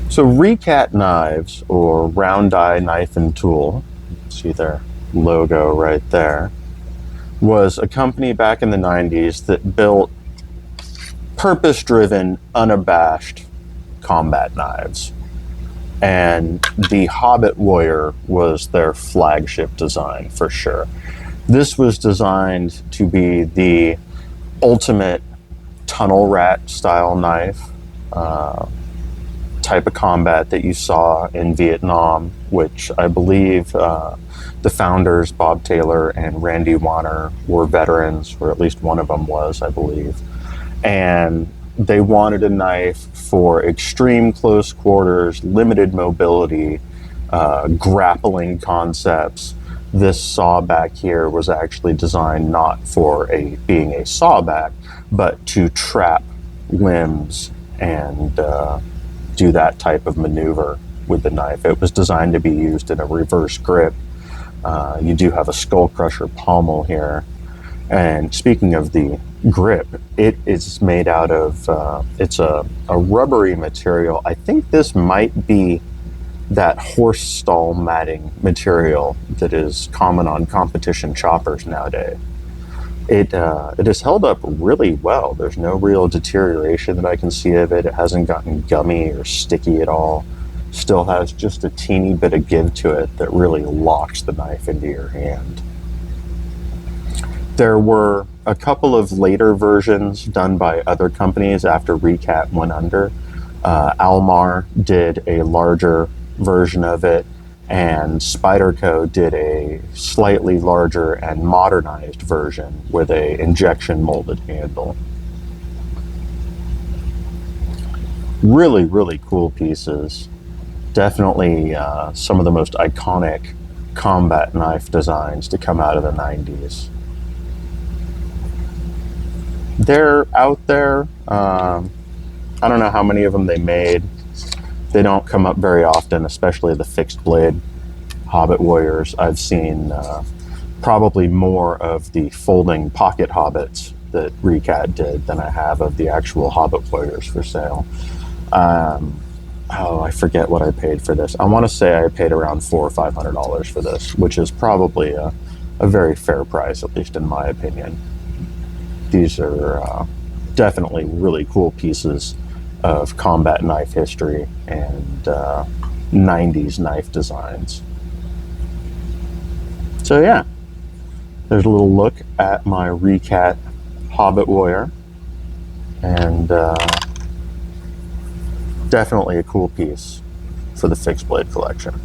So R.E.K.A.T knives, or round eye knife and tool, see their logo right there, was a company back in the 90s that built purpose-driven, unabashed combat knives. And the Hobbit Warrior was their flagship design for sure. This was designed to be the ultimate tunnel rat style knife, type of combat that you saw in Vietnam, which I believe the founders, Bob Taylor and Randy Warner, were veterans, or at least one of them was, I believe. And they wanted a knife for extreme close quarters, limited mobility, grappling concepts. This saw back here was actually designed not for being a sawback, but to trap limbs and do that type of maneuver with the knife. It was designed to be used in a reverse grip. You do have a skull crusher pommel here. And speaking of the grip, it is made out of, it's a rubbery material. I think this might be that horse stall matting material that is common on competition choppers nowadays. It has held up really well. There's no real deterioration that I can see of it. It hasn't gotten gummy or sticky at all. Still has just a teeny bit of give to it that really locks the knife into your hand. There were a couple of later versions done by other companies after R.E.K.A.T went under. Almar did a larger version of it, and Spyderco did a slightly larger and modernized version with a injection molded handle. Really, really cool pieces. Definitely some of the most iconic combat knife designs to come out of the 90s. They're out there. I don't know how many of them they made. They don't come up very often, especially the fixed blade Hobbit Warriors. I've seen probably more of the folding pocket Hobbits that R.E.K.A.T did than I have of the actual Hobbit Warriors for sale. I forget what I paid for this. I want to say I paid around $400 or $500 for this, which is probably a very fair price, at least in my opinion. These are definitely really cool pieces of combat knife history and 90s knife designs. So yeah, there's a little look at my R.E.K.A.T Hobbit Warrior, and definitely a cool piece for the fixed blade collection.